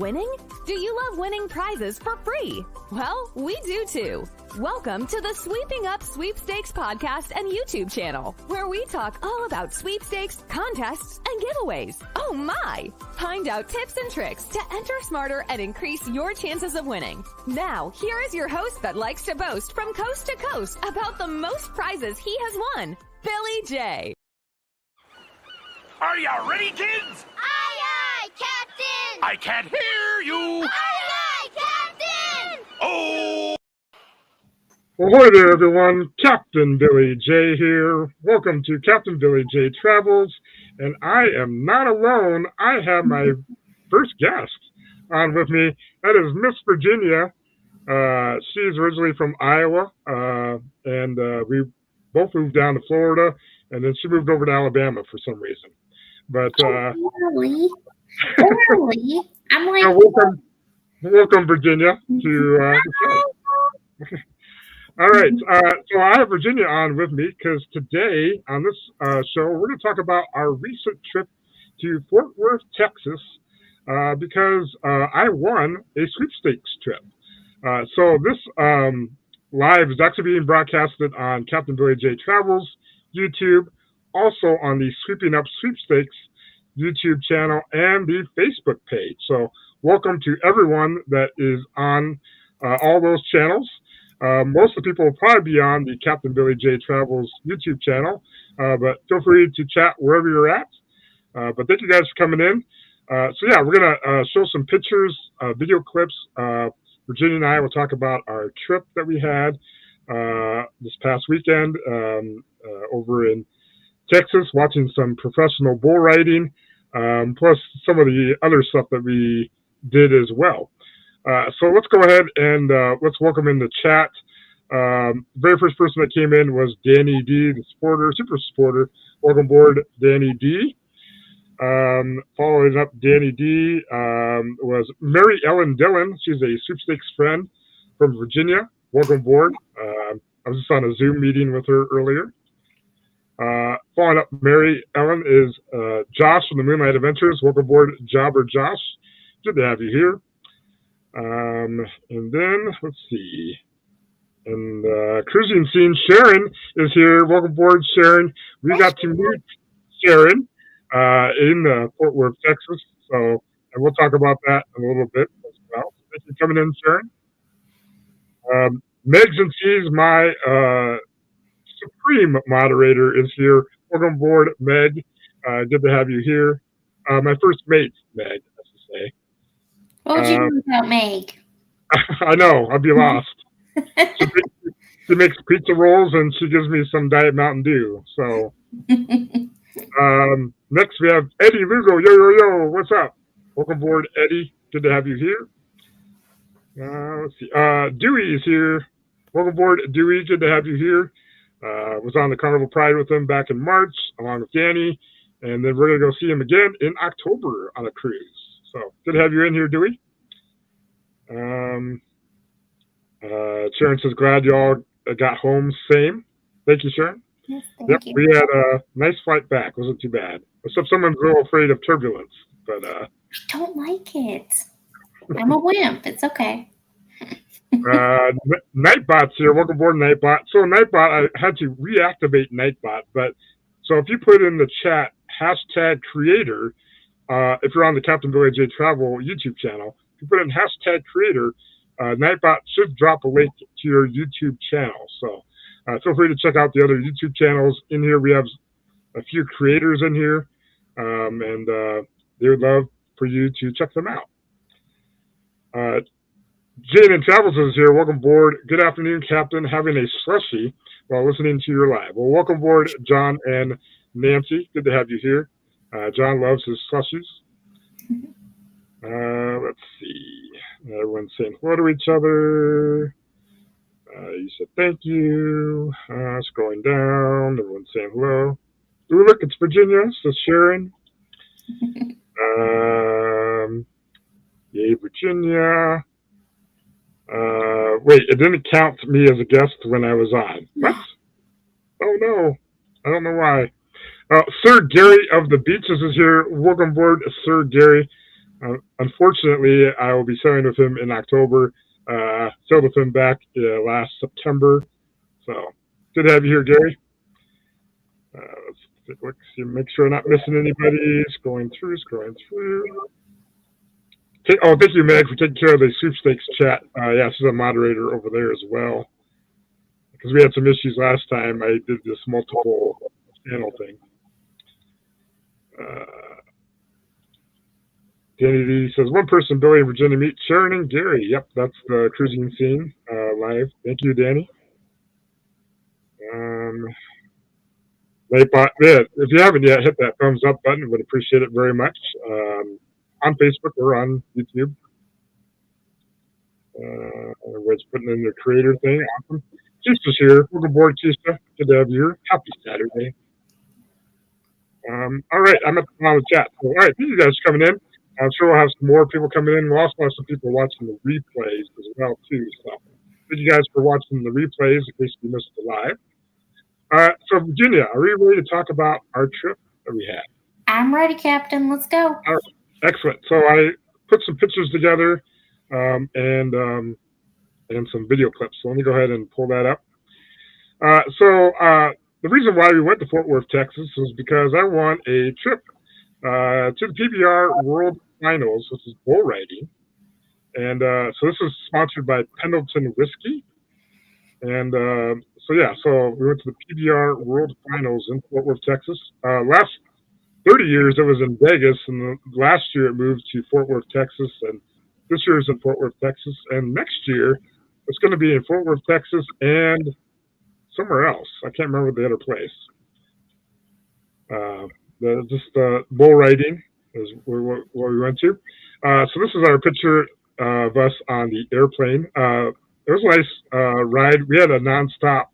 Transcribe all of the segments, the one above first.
winning? Do you love winning prizes for free? Well, we do too. Welcome to the Sweeping Up Sweepstakes podcast and YouTube channel, where we talk all about sweepstakes, contests, and giveaways. Oh my! Find out tips and tricks to enter smarter and increase your chances of winning. Now, here is your host that likes to boast from coast to coast about the most prizes he has won, Billy J. Are you ready, kids? Aye, aye, Captain! I can't hear you! Aye, aye, Captain! Oh! Ahoy there, everyone. Captain Billy J here. Welcome to Captain Billy J Travels. And I am not alone. I have my first guest on with me. That is Miss Virginia. She's originally from Iowa. And we both moved down to Florida. And then she moved over to Alabama for some reason. But Really? I'm like, welcome, Virginia, to the show. All right, so I have Virginia on with me because today on this show we're going to talk about our recent trip to Fort Worth, Texas, because I won a sweepstakes trip. So this live is actually being broadcasted on Captain Billy J Travels YouTube, also on the Sweeping Up Sweepstakes YouTube channel and the Facebook page. So welcome to everyone that is on all those channels. Most of the people will probably be on the Captain Billy J Travels YouTube channel, but feel free to chat wherever you're at. But thank you guys for coming in. So yeah, we're going to show some pictures, video clips. Virginia and I will talk about our trip that we had this past weekend over in Texas, watching some professional bull riding, plus some of the other stuff that we did as well. So let's go ahead and let's welcome in the chat. Very first person that came in was Danny D, the supporter, super supporter. Welcome aboard, Danny D. Following up Danny D was Mary Ellen Dillon. She's a sweepstakes friend from Virginia. Welcome aboard. I was just on a Zoom meeting with her earlier. Following up Mary Ellen is Josh from the Moonlight Adventures. Welcome aboard, Jobber Josh. Good to have you here. And then, let's see. And cruising scene, Sharon is here. Welcome aboard, Sharon. We got to meet Sharon in Fort Worth, Texas. So, and we'll talk about that in a little bit as well. Thank you for coming in, Sharon. Megs and C's, my supreme moderator, is here. Welcome aboard, Meg. Good to have you here. My first mate, Meg, I should say. what would you do about Meg? I know, I'd be lost. She makes pizza rolls and she gives me some Diet Mountain Dew. So, next we have Eddie Lugo. Yo, what's up? Welcome aboard, Eddie. Good to have you here. Let's see. Dewey is here. Welcome aboard, Dewey. Good to have you here. Was on the Carnival Pride with him back in March, along with Danny. And then we're going to go see him again in October on a cruise. So, good to have you in here, Dewey. Sharon says, glad y'all got home. Same. Thank you, Sharon. Yes, thank you. We had a nice flight back. Wasn't too bad. Except someone's a little afraid of turbulence. But I don't like it. I'm a wimp. It's okay. Nightbot's here. Welcome aboard, Nightbot. So Nightbot, I had to reactivate Nightbot. But so if you put in the chat #creator, if you're on the Captain Billy J Travel YouTube channel, if you put in #creator, Nightbot should drop a link to your YouTube channel. So feel free to check out the other YouTube channels. In here, we have a few creators in here, and they would love for you to check them out. Jane and Travels is here. Welcome aboard. Good afternoon, Captain. Having a slushie while listening to your live. Well, welcome aboard, John and Nancy. Good to have you here. John loves his slushies. Let's see. Everyone's saying hello to each other. You said thank you. Scrolling down. Everyone's saying hello. Ooh, look, it's Virginia. So Sharon. Yay, Virginia. Wait, it didn't count me as a guest when I was on. What? Oh, no. I don't know why. Sir Gary of the Beaches is here. Welcome aboard, Sir Gary. Unfortunately, I will be sailing with him in October. Sailed with him back last September. So good to have you here, Gary. Let's take a look, see, make sure I'm not missing anybody. Scrolling through. Thank you, Meg, for taking care of the Sweepstakes chat. Yeah, she's a moderator over there as well. Because we had some issues last time. I did this multiple channel thing. Danny D says, one person, Billy in Virginia, meet Sharon and Gary. Yep, that's the cruising scene live. Thank you, Danny. If you haven't yet, hit that thumbs up button. Would appreciate it very much. On Facebook or on YouTube. Everybody's putting in their creator thing. Awesome. Kista's here. Welcome aboard, Kista. Good to have you here. Happy Saturday. All right, I'm at the bottom of the chat. So, all right, thank you guys for coming in. I'm sure we'll have some more people coming in. We'll also have some people watching the replays as well, too. So thank you guys for watching the replays in case you missed the live. So, Virginia, are we ready to talk about our trip that we had? I'm ready, Captain. Let's go. All right, excellent. So I put some pictures together and some video clips. So let me go ahead and pull that up. The reason why we went to Fort Worth, Texas was because I won a trip to the PBR World Finals, which is bullriding. And so this is sponsored by Pendleton Whisky. And so we went to the PBR World Finals in Fort Worth, Texas. Last 30 years it was in Vegas, and last year it moved to Fort Worth, Texas, and this year is in Fort Worth, Texas. And next year it's going to be in Fort Worth, Texas, and somewhere else. I can't remember the other place. Bull riding is where we went to. So this is our picture of us on the airplane. It was a nice ride. We had a nonstop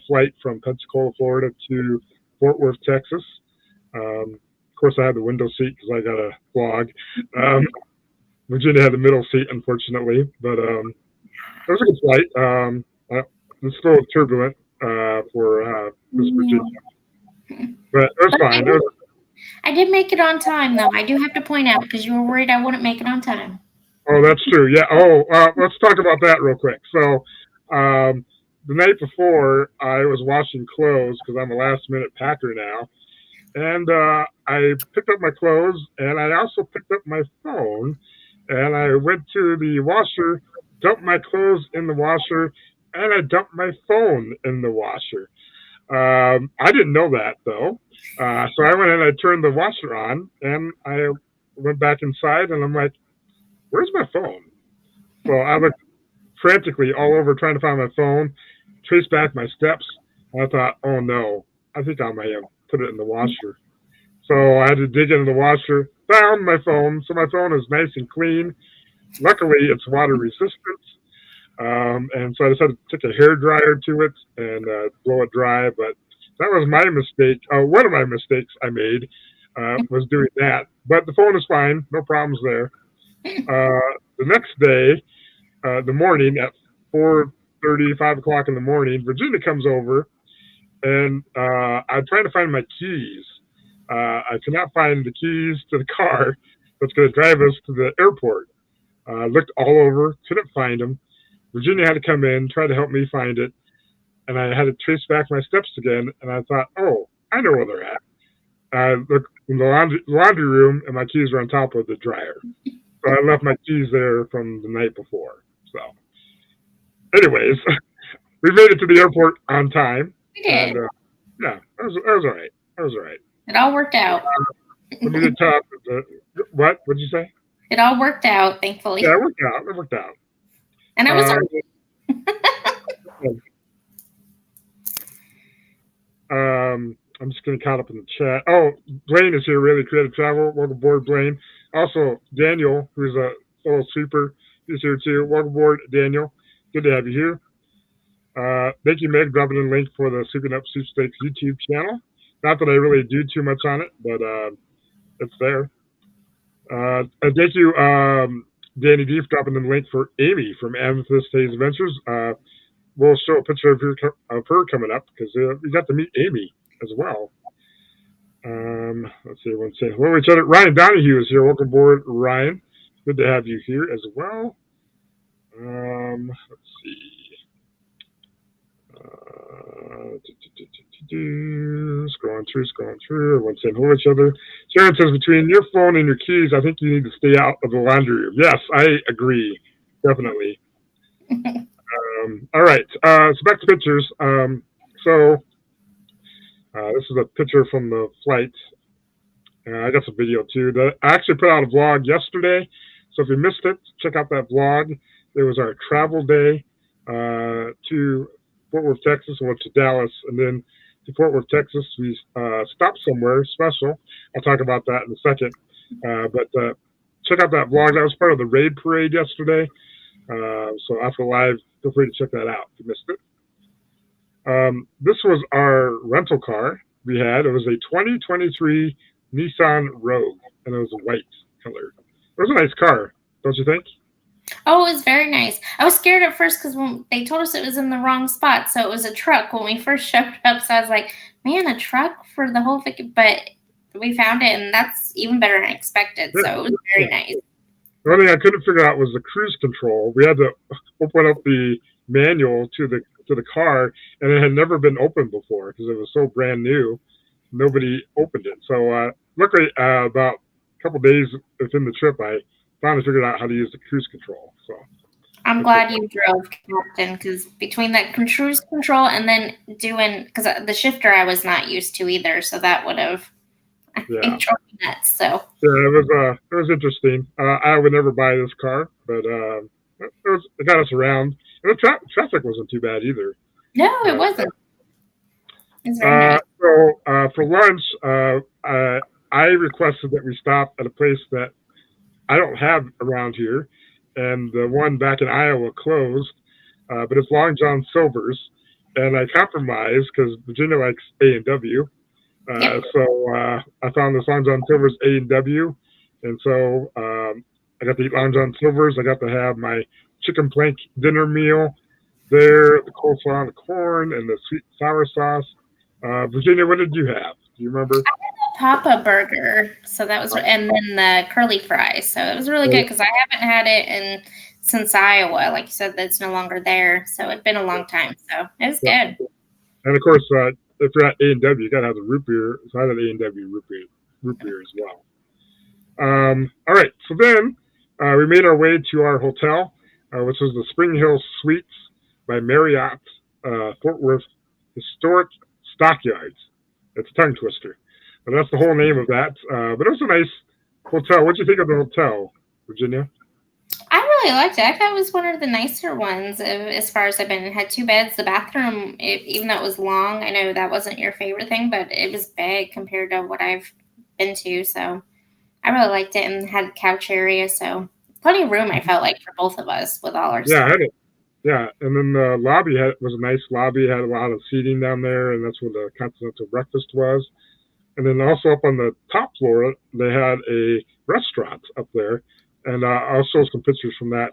flight from Pensacola, Florida to Fort Worth, Texas. Of course, I had the window seat because I got a vlog. Virginia had the middle seat, unfortunately, but it was a good flight. It's a little turbulent for this Virginia, but it was fine. I did make it on time, though. I do have to point out because you were worried I wouldn't make it on time. Oh, that's true. Yeah. Let's talk about that real quick. So, the night before, I was washing clothes because I'm a last-minute packer now, and I picked up my clothes, and I also picked up my phone, and I went to the washer, dumped my clothes in the washer, and I dumped my phone in the washer. I didn't know that, though. So I went and I turned the washer on, and I went back inside, and I'm like, where's my phone? So I looked frantically all over trying to find my phone, traced back my steps, and I thought, oh, no, I think I might have put it in the washer. So I had to dig into the washer, found my phone. So my phone is nice and clean. Luckily, it's water resistant. And so I decided to take a hairdryer to it and blow it dry. But that was my mistake. One of my mistakes I made was doing that. But the phone is fine. No problems there. The next day, the morning at 4:30, 5 o'clock in the morning, Virginia comes over, and I'm trying to find my keys. I could not find the keys to the car that's going to drive us to the airport. Looked all over, couldn't find them. Virginia had to come in, try to help me find it, and I had to trace back my steps again, and I thought, oh, I know where they're at. I looked in the laundry room, and my keys were on top of the dryer. So I left my keys there from the night before. So, anyways, we made it to the airport on time. We did. And, yeah, that was all right. That was all right. It all worked out. Let me get top. What? What'd you say? It all worked out, thankfully. Yeah, it worked out. It worked out. And I was I'm just getting caught up in the chat. Oh, Blaine is here, really creative travel. Welcome aboard, Blaine. Also, Daniel, who's a fellow sweeper, is here too. Welcome aboard, Daniel. Good to have you here. Thank you, Meg, dropping in a link for the Sweeping Up Sweepstakes YouTube channel. Not that I really do too much on it, but it's there. Thank you, Danny D, for dropping in the link for Amy from Amethyst Haze Adventures. We'll show a picture of her coming up because we got to meet Amy as well. Let's see, everyone's saying hello to each other. Ryan Donahue is here. Welcome aboard, Ryan. Good to have you here as well. Let's see. Scrolling through. Everyone's saying hello to each other. Sharon says, between your phone and your keys, I think you need to stay out of the laundry room. Yes, I agree. Definitely. All right. So back to pictures. This is a picture from the flight. I got some video too. I actually put out a vlog yesterday. So if you missed it, check out that vlog. It was our travel day to Fort Worth, Texas. We went to Dallas, and then to Fort Worth, Texas, we stopped somewhere special. I'll talk about that in a second. But check out that vlog. That was part of the raid parade yesterday. So after live, feel free to check that out if you missed it. This was our rental car we had. It was a 2023 Nissan Rogue, and it was a white color. It was a nice car, don't you think? Oh, it was very nice. I was scared at first because when they told us it was in the wrong spot, so it was a truck when we first showed up. So I was like, man, a truck for the whole thing. But we found it, and that's even better than I expected. So it was very nice. The only thing I couldn't figure out was the cruise control. We had to open up the manual to the car, and it had never been opened before because it was so brand new. Nobody opened it. So luckily, about a couple days within the trip, I finally figured out how to use the cruise control. So I'm glad you drove, Captain, because between that cruise control and then doing, because the shifter I was not used to either, so that would have been nuts. So yeah, it was interesting. I would never buy this car, but it got us around. And the traffic wasn't too bad either. No, it wasn't. It's very nice. So for lunch, I requested that we stop at a place that I don't have around here, and the one back in Iowa closed, but it's Long John Silver's, and I compromised because Virginia likes A&W. So I found this Long John Silver's A&W, and so I got to eat Long John Silver's. I got to have my chicken plank dinner meal there, the coleslaw and the corn, and the sweet and sour sauce. Virginia, what did you have? Do you remember? I had a Papa Burger, so that was, and then the curly fries. So it was really good because I haven't had it since Iowa. Like you said, that's no longer there, so it's been a long time. So it was good. And of course, if you're at A&W, you gotta have the root beer. So I had A&W root beer as well. All right, so then we made our way to our hotel, which was the Spring Hill Suites by Marriott, Fort Worth Historic Stockyards. It's a tongue twister, but that's the whole name of that. But it was a nice hotel. What did you think of the hotel, Virginia? I really liked it. I thought it was one of the nicer ones as far as I've been. It had 2 beds. The bathroom, even though it was long, I know that wasn't your favorite thing, but it was big compared to what I've been to. So I really liked it, and had a couch area. So plenty of room, I felt like, for both of us with all our stuff. I had it. Yeah, and then the lobby was a nice lobby. It had a lot of seating down there, and that's where the continental breakfast was. And then also up on the top floor, they had a restaurant up there, and I'll show some pictures from that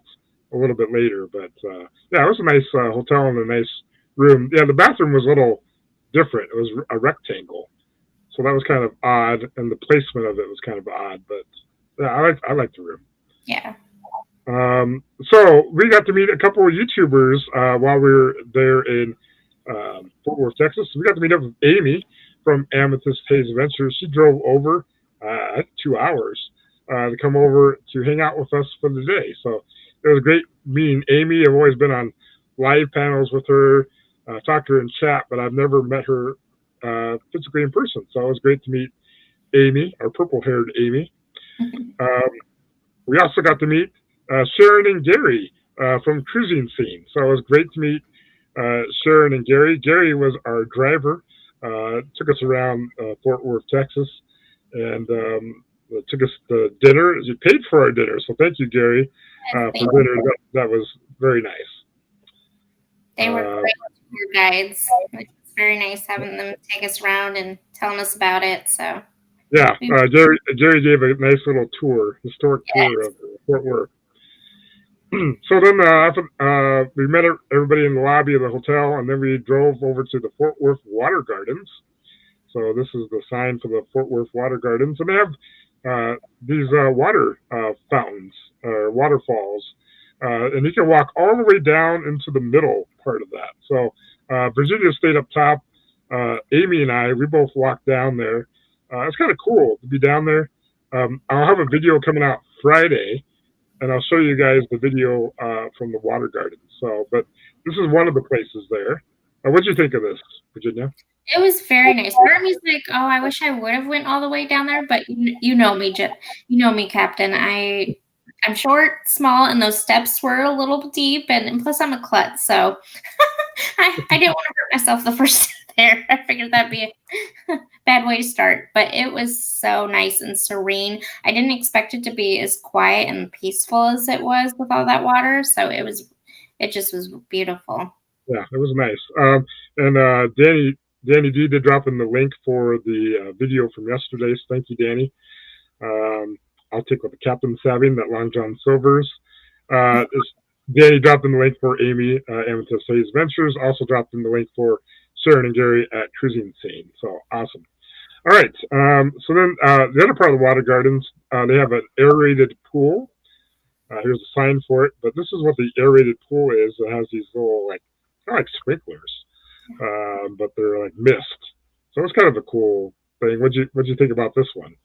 a little bit later. But yeah, it was a nice hotel and a nice room. Yeah, the bathroom was a little different. It was a rectangle, so that was kind of odd, and the placement of it was kind of odd. But yeah, I liked the room. Yeah. So we got to meet a couple of YouTubers while we were there in Fort Worth, Texas. We got to meet up with Amy from Amethyst Haze Adventures. She drove over 2 hours to come over to hang out with us for the day. So it was great meeting Amy. I've always been on live panels with her, talked to her in chat, but I've never met her physically in person. So it was great to meet Amy, our purple-haired Amy. We also got to meet Sharon and Gary from Cruising Scene. So it was great to meet Sharon and Gary. Gary was our driver, took us around Fort Worth, Texas, and took us to dinner. You paid for our dinner, so thank you, Gary, for dinner. That was very nice. They were great tour guides. It's very nice having them take us around and telling us about it. So yeah, Gary gave a nice little tour, historic tour of Fort Worth. So then we met everybody in the lobby of the hotel, and then we drove over to the Fort Worth Water Gardens. So this is the sign for the Fort Worth Water Gardens, and they have these water fountains or waterfalls, and you can walk all the way down into the middle part of that. So Virginia stayed up top. Amy and I, we both walked down there. It's kind of cool to be down there. I'll have a video coming out Friday, and I'll show you guys the video from the water garden. So, but this is one of the places there. What do you think of this, Virginia? It was very nice. Part of me's like, oh, I wish I would have went all the way down there, but you know me, Jeff. You know me, Captain. I'm short, small, and those steps were a little deep, and plus I'm a klutz, so I didn't want to hurt myself the first there. I figured that'd be a bad way to start, but it was so nice and serene. I didn't expect it to be as quiet and peaceful as it was with all that water, so it just was beautiful. Yeah, it was nice. And Danny D did drop in the link for the video from yesterday, so thank you, Danny. I'll take what the captain's having, that Long John Silver's. Danny dropped in the link for Amy, Amethyst Hayes Ventures. Also dropped in the link for Sharon and Gary at Cruising Scene. So awesome. All right. So then the other part of the water gardens, they have an aerated pool. Here's a sign for it, but this is what the aerated pool is. It has these little kind of like sprinklers, but they're like mist. So it's kind of a cool thing. What'd you think about this one?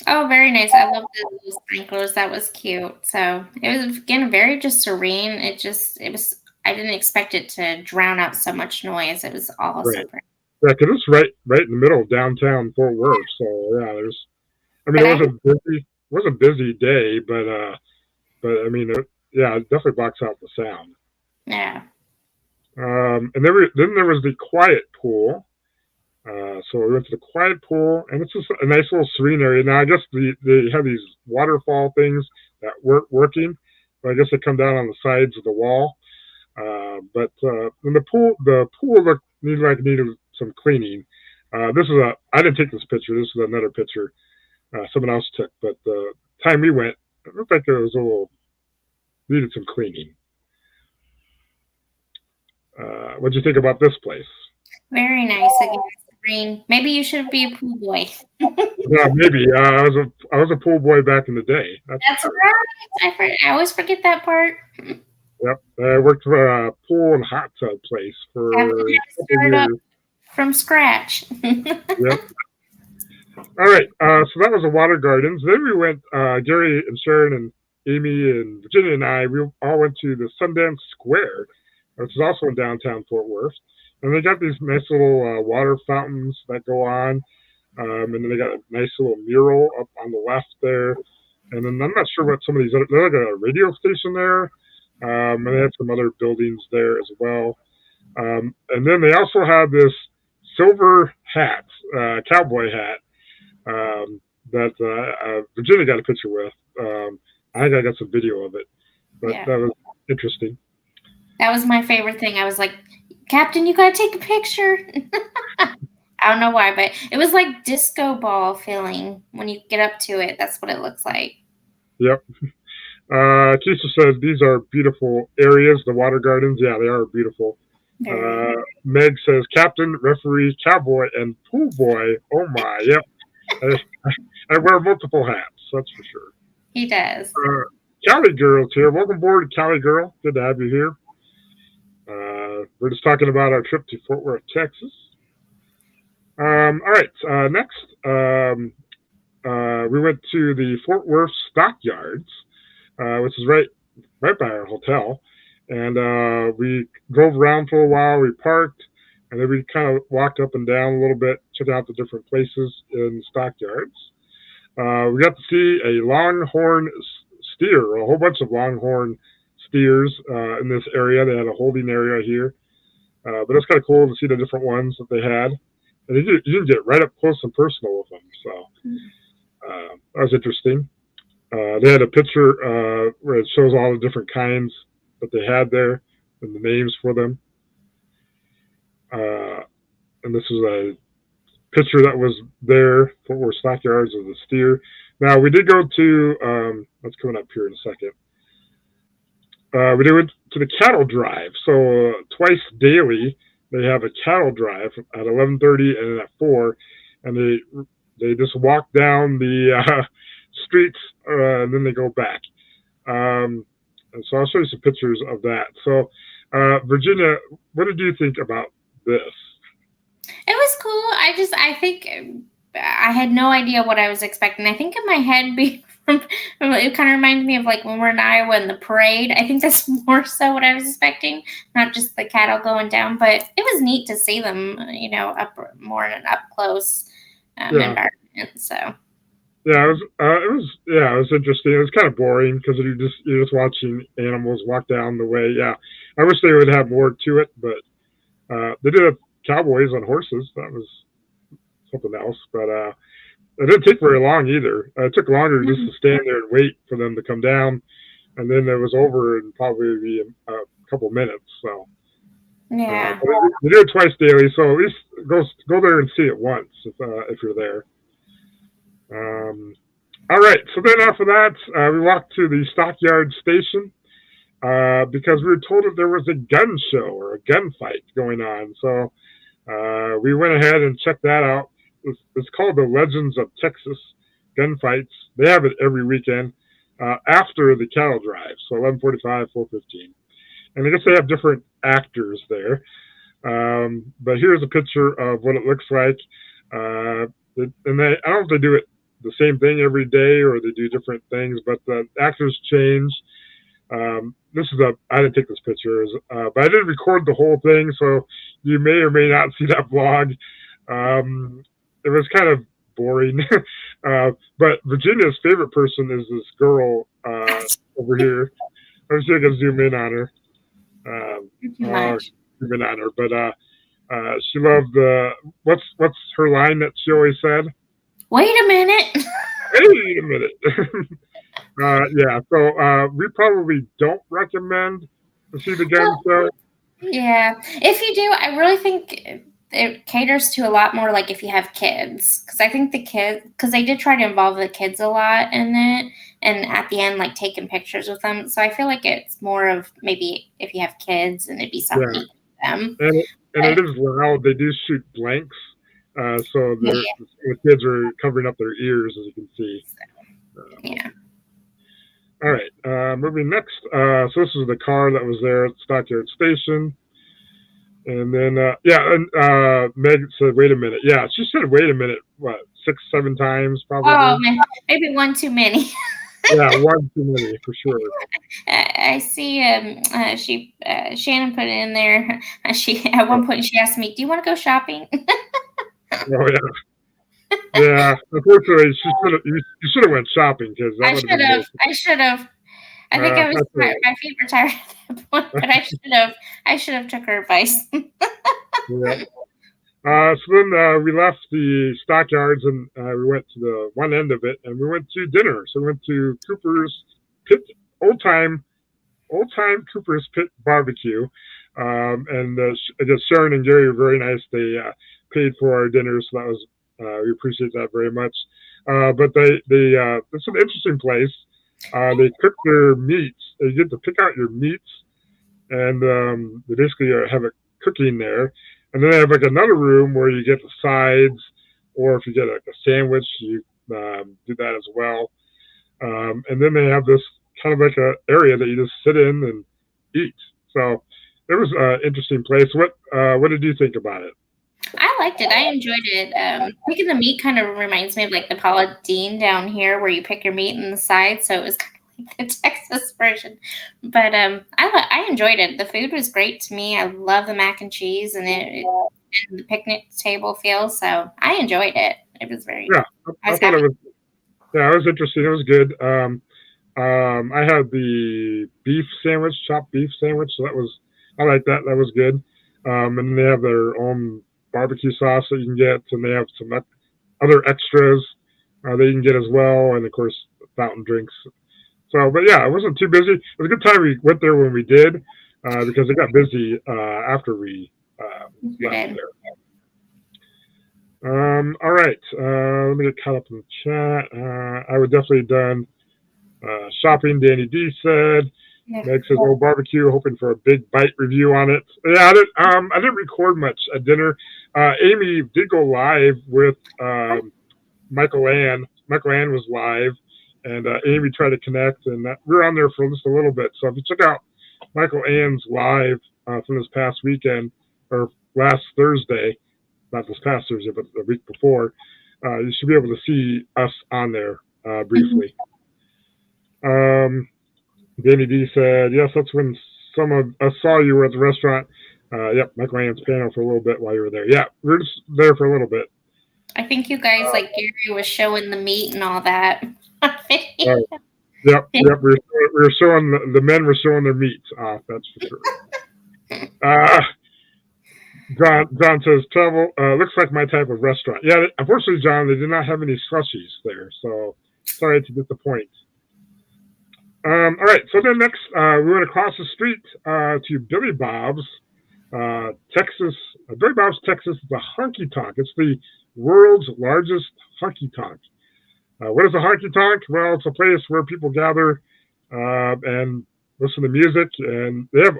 Oh, very nice. I love the little sprinklers. That was cute. So it was, again, very just serene. It was, I didn't expect it to drown out so much noise. It was all right. separate. Yeah, because it's right in the middle of downtown Fort Worth. So yeah, it was a busy day, but I mean, it definitely blocks out the sound. Yeah. And then there was the quiet pool. So we went to the quiet pool, and it's just a nice little serene area. Now, I guess they have these waterfall things that weren't working, but I guess they come down on the sides of the wall. But in the pool needed some cleaning. I didn't take this picture. This is another picture someone else took. But the time we went, it looked like it was needed some cleaning. What'd you think about this place? Very nice. Again, green. Maybe you should be a pool boy. Yeah, maybe. I was a pool boy back in the day. That's right. I always forget that part. Yep. I worked for a pool and hot tub place for a couple years. From scratch. Yep. All right. So that was the water gardens. Then we went, Gary and Sharon and Amy and Virginia and I, we all went to the Sundance Square, which is also in downtown Fort Worth. And they got these nice little water fountains that go on. And then they got a nice little mural up on the left there. And then I'm not sure what some of these other, there's like a radio station there. And they had some other buildings there as well. And then they also had this silver hat, cowboy hat, that Virginia got a picture with. I think I got some video of it. But yeah. That was interesting. That was my favorite thing. I was like, Captain, you got to take a picture. I don't know why, but it was like disco ball feeling when you get up to it. That's what it looks like. Yep. Keisha says these are beautiful areas, the water gardens. Yeah, they are beautiful. Meg says captain, referee, cowboy, and pool boy. Oh my, yep. I wear multiple hats, that's for sure. He does. Cali Girl's here. Welcome aboard, Cali Girl. Good to have you here. We're just talking about our trip to Fort Worth, Texas. All right. Next, we went to the Fort Worth Stockyards, which is right by our hotel. And we drove around for a while. We parked, and then we kind of walked up and down a little bit, checked out the different places in Stockyards. We got to see a longhorn steer, a whole bunch of longhorn steers in this area. They had a holding area here. But it's kind of cool to see the different ones that they had. And you can get right up close and personal with them. So that was interesting. They had a picture where it shows all the different kinds that they had there and the names for them. And this is a picture that was there, Fort Worth Stockyards of the steer. Now, we did go to, that's coming up here in a second. We did went to the cattle drive. So twice daily, they have a cattle drive at 11:30 and at 4. and they just walk down the streets, and then they go back. And so I'll show you some pictures of that. So, Virginia, what did you think about this? It was cool. I think I had no idea what I was expecting. I think in my head, it kind of reminded me of like when we're in Iowa in the parade. I think that's more so what I was expecting, not just the cattle going down. But it was neat to see them, more in an up close environment. So. Yeah, it was interesting. It was kind of boring because you're just watching animals walk down the way. Yeah, I wish they would have more to it, but they did have cowboys on horses. That was something else, but it didn't take very long either. It took longer just to stand there and wait for them to come down, and then it was over in probably a couple minutes. So yeah, they do it twice daily, so at least go there and see it once if you're there. All right, so then after that, we walked to the Stockyards station because we were told that there was a gun show or a gunfight going on. So we went ahead and checked that out. It's called the Legends of Texas Gunfights. They have it every weekend after the cattle drive, so 11:45, 4:15. And I guess they have different actors there. But here's a picture of what it looks like. And I don't know if they do it the same thing every day or they do different things, but the actors change. I didn't take this picture, but I did record the whole thing, so you may or may not see that vlog. It was kind of boring, but Virginia's favorite person is this girl over here. I'm sure I can zoom in on her. Zoom in on her, but she loved what's her line that she always said? Wait a minute. Wait a minute. Yeah, so we probably don't recommend to see the gun show. Yeah, if you do, I really think it caters to a lot more like if you have kids, because I think because they did try to involve the kids a lot in it, and at the end like taking pictures with them. So I feel like it's more of maybe if you have kids and it'd be something for them. And it is loud. They do shoot blanks. So the kids are covering up their ears, as you can see. Yeah. All right. Moving next. So this is the car that was there at the Stockyards station. And then, Meg said, wait a minute. Yeah, she said, wait a minute, 6, 7 times probably? Oh, man. Maybe one too many. Yeah, one too many for sure. I see Shannon put it in there. At one point she asked me, do you want to go shopping? Oh, yeah. Yeah, unfortunately, you should have went shopping because I should have. I think I was my feet were tired at that point, but I should have took her advice. Yeah. So then we left the Stockyards and we went to the one end of it and we went to dinner. So we went to Cooper's Pit, old time Cooper's Pit barbecue. And I guess Sharon and Gary were very nice. They paid for our dinner, so that was we appreciate that very much. But it's an interesting place. They cook their meats. You get to pick out your meats, and they basically have it cooking there. And then they have like another room where you get the sides, or if you get like a sandwich, you do that as well. And then they have this kind of like a area that you just sit in and eat. So it was an interesting place. What did you think about it? I liked it. I enjoyed it. Picking the meat kind of reminds me of like the Paula Deen down here where you pick your meat in the side. So it was kind of like the Texas version. But I enjoyed it. The food was great to me. I love the mac and cheese and the picnic table feel. So I enjoyed it. It was very good. I thought it was interesting. It was good. I had the chopped beef sandwich. So I like that. That was good. And they have their own barbecue sauce that you can get, and they have some other extras that you can get as well, and of course fountain drinks. So, but yeah, it wasn't too busy. It was a good time we went there when we did, because it got busy after we left there. All right, let me get caught up in the chat. I would definitely done shopping. Danny D said. Meg says, "Oh, barbecue, hoping for a big bite review on it." Yeah, I didn't record much at dinner. Amy did go live with Michael Ann. Michael Ann was live, and Amy tried to connect, and we were on there for just a little bit. So if you check out Michael Ann's live from this past weekend, or last Thursday, not this past Thursday, but the week before, you should be able to see us on there briefly. Danny D said, yes, that's when some of us saw you were at the restaurant. Yep, Michael Ann's panel for a little bit while you were there. Yeah, we were just there for a little bit. I think you guys, like Gary was showing the meat and all that. Yep. We were showing the men were showing their meat off. That's for sure. John says travel looks like my type of restaurant. Yeah, unfortunately, John, they did not have any slushies there, so sorry to disappoint. All right, so then next we went across the street to Billy Bob's, Texas. Billy Bob's, Texas is a honky tonk. It's the world's largest honky tonk. What is a honky tonk? Well, it's a place where people gather and listen to music, and they have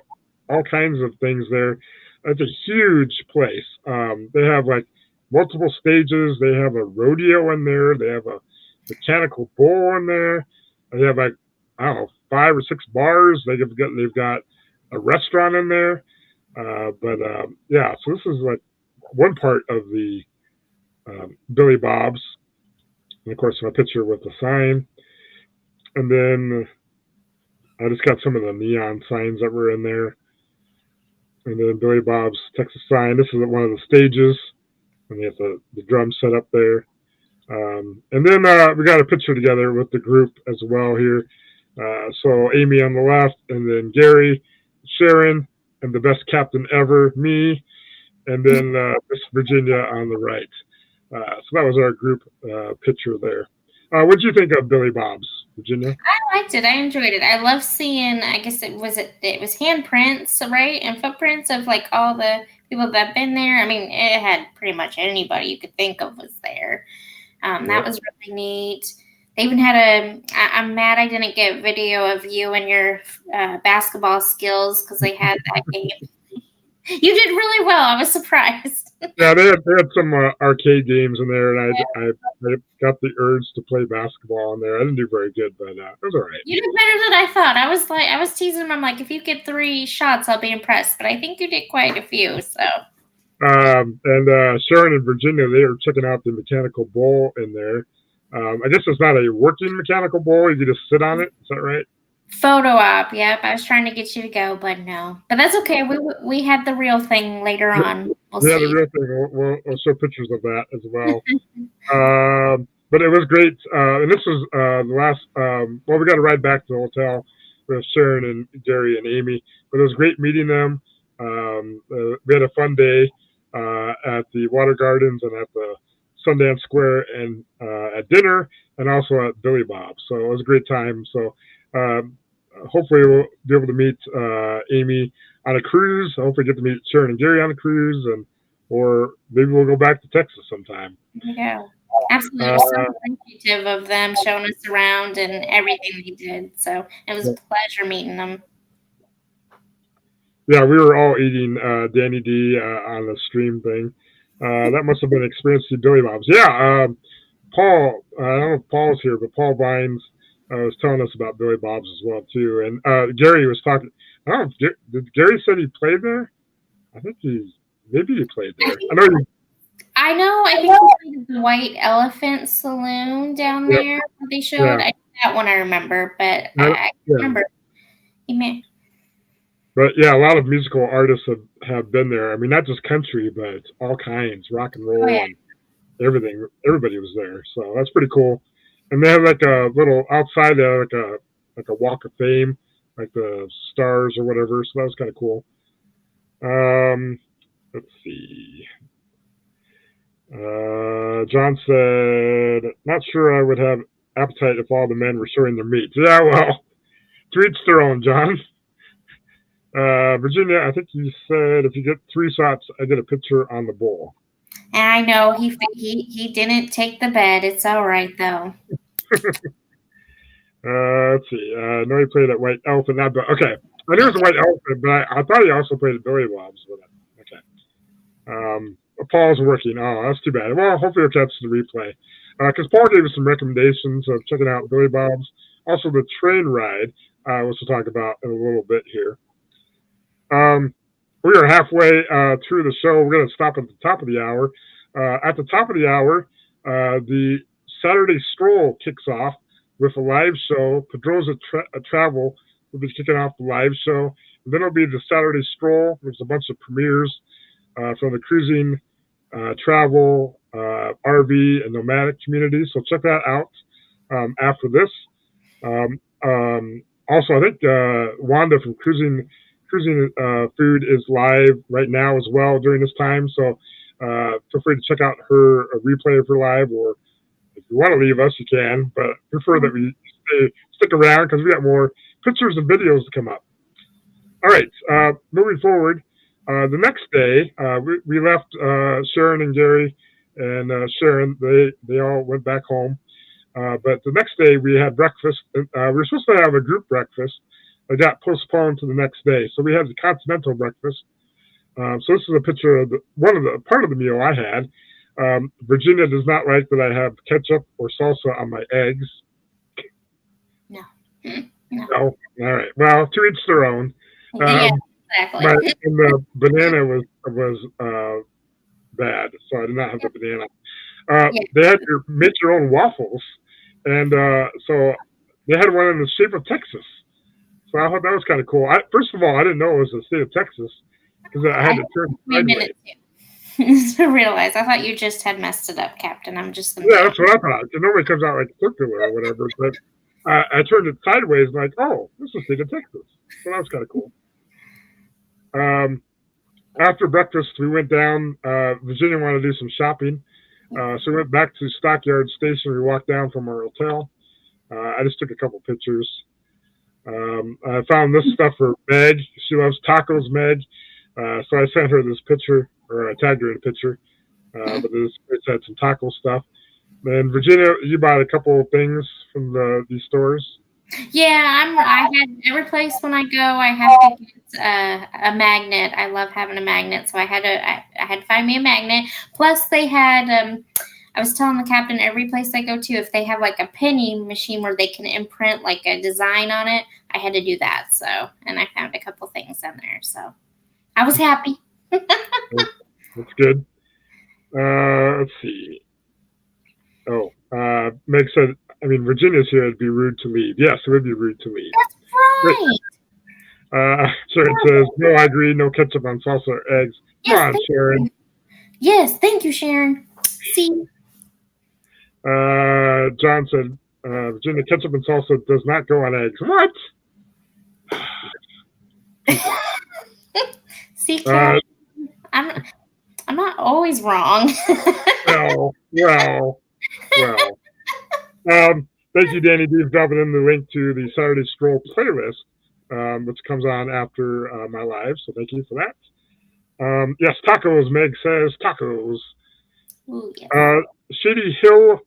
all kinds of things there. It's a huge place. They have like multiple stages. They have a rodeo in there. They have a mechanical bull in there. They have like, I don't know, 5 or 6 bars. They've got a restaurant in there. Yeah, so this is like one part of the Billy Bob's. And of course, my picture with the sign. And then I just got some of the neon signs that were in there. And then Billy Bob's Texas sign. This is one of the stages. And they have the drum set up there. And then we got a picture together with the group as well here. So Amy on the left, and then Gary, Sharon, and the best captain ever, me, and then Miss Virginia on the right. So that was our group picture there. What did you think of Billy Bob's, Virginia? I liked it. I enjoyed it. I love seeing, I guess it was handprints, right? And footprints of like all the people that have been there. I mean, it had pretty much anybody you could think of was there. That was really neat. They even had I'm mad I didn't get video of you and your basketball skills because they had that game. You did really well. I was surprised. Yeah, they had some arcade games in there, and I got the urge to play basketball in there. I didn't do very good, but it was all right. You did better than I thought. I was teasing them. I'm like, if you get 3 shots, I'll be impressed. But I think you did quite a few. So. And Sharon and Virginia, they were checking out the mechanical bull in there. I guess it's not a working mechanical bull. You can just sit on it. Is that right? Photo op. Yep. I was trying to get you to go, but no. But that's okay. We had the real thing later on. We'll see. The real thing. We'll show pictures of that as well. But it was great. And this was the last. We got to ride back to the hotel with Sharon and Gary and Amy. But it was great meeting them. We had a fun day at the Water Gardens and at the Sundance Square and at dinner, and also at Billy Bob's. So it was a great time. So hopefully we'll be able to meet Amy on a cruise. Hopefully get to meet Sharon and Gary on a cruise, or maybe we'll go back to Texas sometime. Yeah, absolutely. So appreciative of them showing us around and everything they did. So it was a pleasure meeting them. Yeah, we were all eating Danny D on the stream thing. That must have been an experience to Billy Bob's. Yeah, Paul, I don't know if Paul's here, but Paul Vines was telling us about Billy Bob's as well, too. And Gary was talking. I don't know, did Gary said he played there? I think maybe he played there. I think he played at the White Elephant Saloon down there. They showed that one I remember, but I remember. He may. But yeah, a lot of musical artists have been there. I mean, not just country, but all kinds, rock and roll and everything. Everybody was there, so that's pretty cool. And they have like a little outside there, like a walk of fame, like the stars or whatever. So that was kind of cool. Let's see. John said, "Not sure I would have appetite if all the men were showing their meat." Yeah, well, to each their own, John. Virginia, I think you said if you get 3 shots, I get a picture on the bull. And I know he didn't take the bed. It's all right though. Let's see. I know he played at White Elephant. Okay, I knew it was a White Elephant, but I thought he also played at Billy Bob's with it. Okay. Paul's working. Oh, that's too bad. Well, hopefully he'll catch the replay. Because Paul gave us some recommendations of checking out Billy Bob's. Also, the train ride, which we'll talk about in a little bit here. We are halfway through the show. We're going to stop at the top of the hour. At the top of the hour, the Saturday Stroll kicks off with a live show. Pedroza Travel will be kicking off the live show. And then it'll be the Saturday Stroll. There's a bunch of premieres from the cruising, travel, RV, and nomadic community. So check that out after this. Also, I think Wanda from Cruising Food is live right now as well during this time. So feel free to check out a replay of her live, or if you want to leave us, you can. But prefer that we stick around because we got more pictures and videos to come up. All right, moving forward. The next day, we left Sharon and Gary and Sharon. They all went back home. But the next day, we had breakfast. We were supposed to have a group breakfast. It got postponed to the next day. So we had the continental breakfast. So this is a picture of part of the meal I had. Virginia does not like that I have ketchup or salsa on my eggs. No. No. All right. Well, to each their own. Yeah, exactly. And the banana was bad, so I did not have the banana. They had to make your own waffles, and so they had one in the shape of Texas. So I thought that was kind of cool. First of all, I didn't know it was the state of Texas because I had to turn sideways. To realize, I thought you just had messed it up, Captain. I'm just gonna that's what I thought. It normally comes out like circular or whatever, but I turned it sideways, like, oh, this is the state of Texas. So that was kind of cool. After breakfast, we went down. Virginia wanted to do some shopping. So we went back to Stockyards Station. We walked down from our hotel. I just took a couple pictures. I found this stuff for Meg. She loves tacos, Meg. So I sent her this picture, or I tagged her in a picture. But it had some taco stuff. Then Virginia, you bought a couple of things from these stores. Yeah, I had every place when I go, I have to get a magnet. I love having a magnet, so I had to find me a magnet. Plus, they had. I was telling the captain every place I go to, if they have like a penny machine where they can imprint like a design on it, I had to do that. So, and I found a couple things in there, so I was happy. That's good. Let's see. Oh, Meg said, Virginia's here. It'd be rude to leave. Yes, it would be rude to leave. That's right. Sharon says, no, I agree. No ketchup on salsa or eggs. Come on, Sharon. You. Yes, thank you, Sharon. See. John said, Virginia, ketchup and salsa does not go on eggs. What? See, Karen, I'm not always wrong. Well. Thank you, Danny D, for dropping in the link to the Saturday Stroll playlist, which comes on after my live. So thank you for that. Yes, tacos. Meg says tacos. Ooh, yes. Shady Hill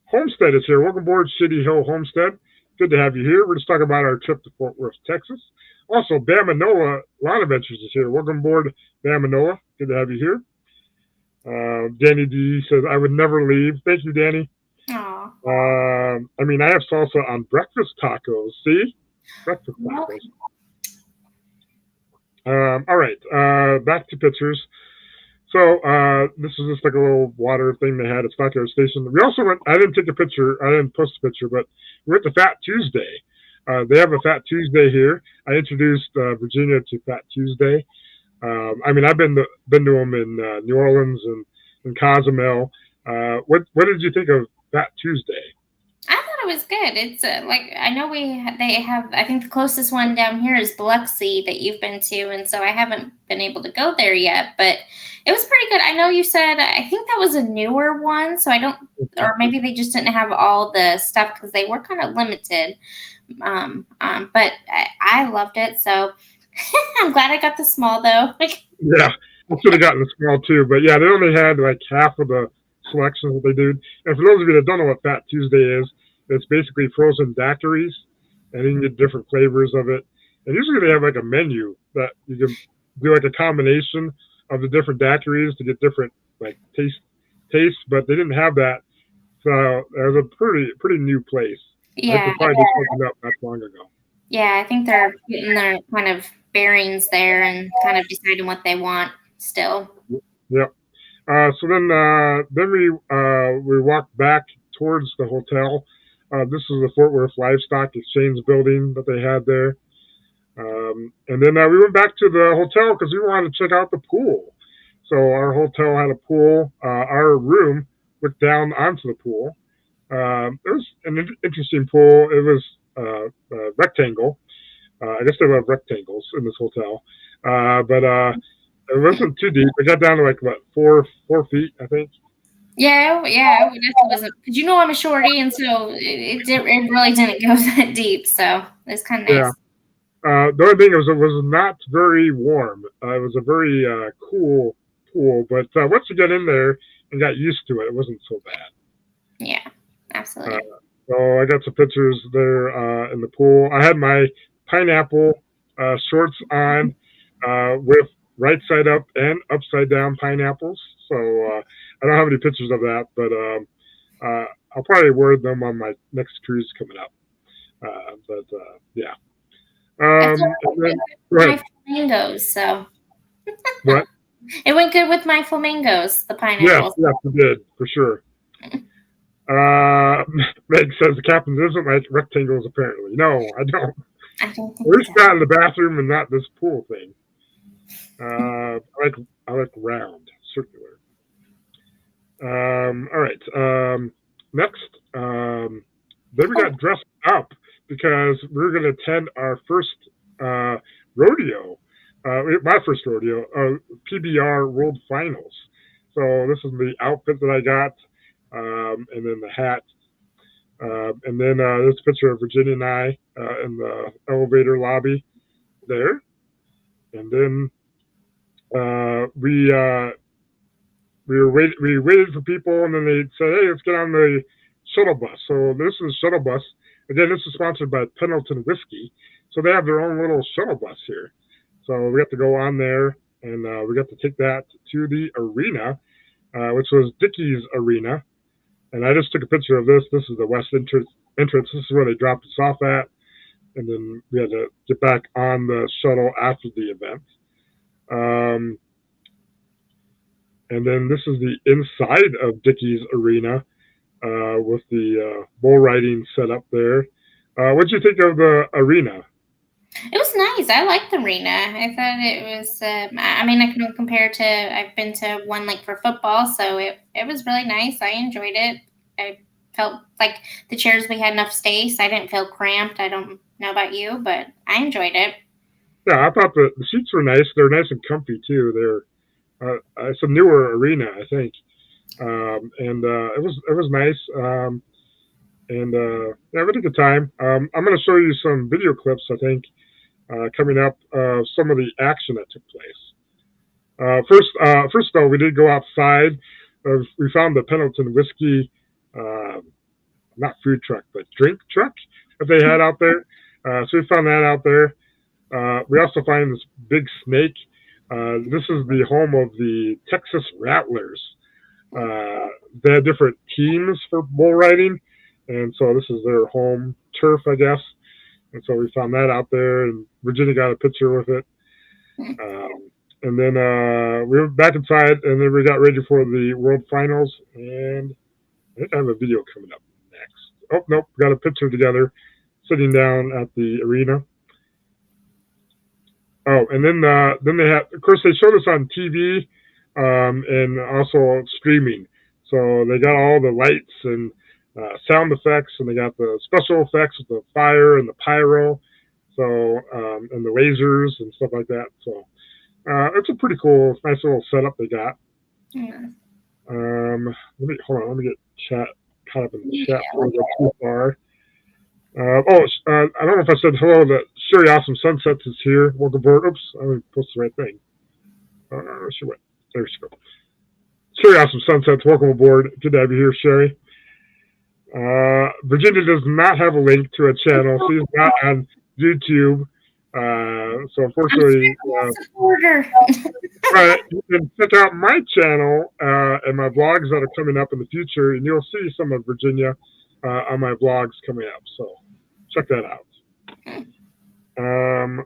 Homestead is here. Welcome aboard, Shady Hill Homestead. Good to have you here. We're just talking about our trip to Fort Worth, Texas. Also, Bama Noah Lawn Adventures is here. Welcome aboard, Bama Noah. Good to have you here. Danny D says, I would never leave. Thank you, Danny. Aww. I have salsa on breakfast tacos. See? Breakfast tacos. All right. Back to pictures. So this is just like a little water thing they had at Stockyards Station. We also went, I didn't take a picture. I didn't post a picture, but we went to Fat Tuesday. They have a Fat Tuesday here. I introduced Virginia to Fat Tuesday. I've been to them in New Orleans and in Cozumel. What did you think of Fat Tuesday? I thought it was good. It's I know they have. I think the closest one down here is Biloxi that you've been to, and so I haven't been able to go there yet. But it was pretty good. I know you said I think that was a newer one, so I don't, or maybe they just didn't have all the stuff because they were kind of limited. But I loved it, so I'm glad I got the small though. Yeah, I should have gotten the small too, but yeah, they only had like half of the selections that they do. And for those of you that don't know what Fat Tuesday is, it's basically frozen daiquiris, and you can get different flavors of it. And usually they have like a menu that you can do like a combination of the different daiquiris to get different like taste, but they didn't have that. So it was a pretty new place. Yeah. They probably just opened up not long ago. Yeah, I think they're getting their kind of bearings there and kind of deciding what they want still. Yep. So then we walked back towards the hotel. This is the Fort Worth Livestock Exchange building that they had there. And then we went back to the hotel because we wanted to check out the pool. So our hotel had a pool. Our room looked down onto the pool. It was an interesting pool. It was a rectangle. I guess they have rectangles in this hotel. But it wasn't too deep. It got down to like, what, 4 feet, I think. Yeah, it wasn't, because I'm a shorty, and so it really didn't go that deep. So it's kind of nice. Yeah. The only thing was it was not very warm. It was a very cool pool, but once you got in there and got used to it, it wasn't so bad. Yeah, absolutely. So I got some pictures there in the pool. I had my pineapple shorts on with right side up and upside down pineapples. So I don't have any pictures of that, but I'll probably wear them on my next cruise coming up. Yeah. My flamingos, so. What? It went good with my flamingos, the pineapples. Yes, it did, for sure. Meg says the captain doesn't like rectangles, apparently. No, I don't. I don't think We're just not in the bathroom and not this pool thing. I like round, circular. All right. Next, then we got dressed up because we were going to attend our first rodeo, my first rodeo, PBR World Finals. So this is the outfit that I got, and then the hat. And then there's a picture of Virginia and I in the elevator lobby there. And then we waited for people, and then they said, "Hey, let's get on the shuttle bus." So this is a shuttle bus. Again, this is sponsored by Pendleton Whisky. So they have their own little shuttle bus here. So we got to go on there, and we got to take that to the arena, which was Dickies Arena. And I just took a picture of this. This is the west entrance. This is where they dropped us off at. And then we had to get back on the shuttle after the event. And then this is the inside of Dickies Arena with the bull riding set up there. What did you think of the arena? It was nice. I liked the arena. I thought it was, I can compare to, I've been to one like for football, so it was really nice. I enjoyed it. I felt like the chairs, we had enough space. I didn't feel cramped. I don't know about you, but I enjoyed it. Yeah, I thought the seats were nice. They're nice and comfy too. They're it's a newer arena, I think, and it was nice. And we had a good time. I'm going to show you some video clips, I think, coming up, some of the action that took place. First though, we did go outside. We found the Pendleton Whisky, not food truck, but drink truck that they had out there. So we found that out there. We also find this big snake. This is the home of the Texas Rattlers. They had different teams for bull riding, and so this is their home turf, I guess. And so we found that out there, and Virginia got a picture with it. And then we went back inside, and then we got ready for the World Finals, and I think I have a video coming up next. Oh, nope, got a picture together, sitting down at the arena. Oh, and then they had, of course, they showed us on TV and also streaming. So they got all the lights and sound effects, and they got the special effects with the fire and the pyro, so and the lasers and stuff like that. So it's a pretty cool, nice little setup they got. Yeah. Let me get chat caught up in the chat before we go too far. I don't know if I said hello. That Sherry Awesome Sunsets is here. Welcome aboard. Oops, I didn't post the right thing. She went. There she goes. Sherry Awesome Sunsets, welcome aboard. Good to have you here, Sherry. Virginia does not have a link to a channel. She's not on YouTube. So unfortunately, supporter. but you can check out my channel and my vlogs that are coming up in the future, and you'll see some of Virginia on my vlogs coming up. So check that out.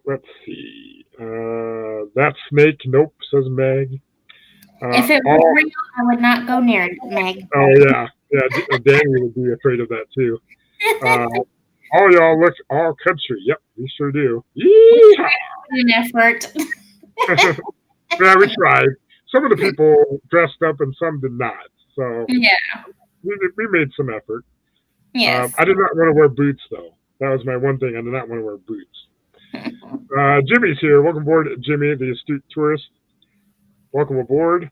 Let's see. That snake, nope, says Meg. If it were real, I would not go near it, Meg. Oh yeah, Danny would be afraid of that too. All y'all look all country. Yep, we sure do. Yeehaw! An effort. Yeah, we tried. Some of the people dressed up and some did not. So yeah, we made some effort. Yes. I did not want to wear boots though. That was my one thing. I did not want to wear boots. Jimmy's here. Welcome aboard, Jimmy, the astute tourist. Welcome aboard.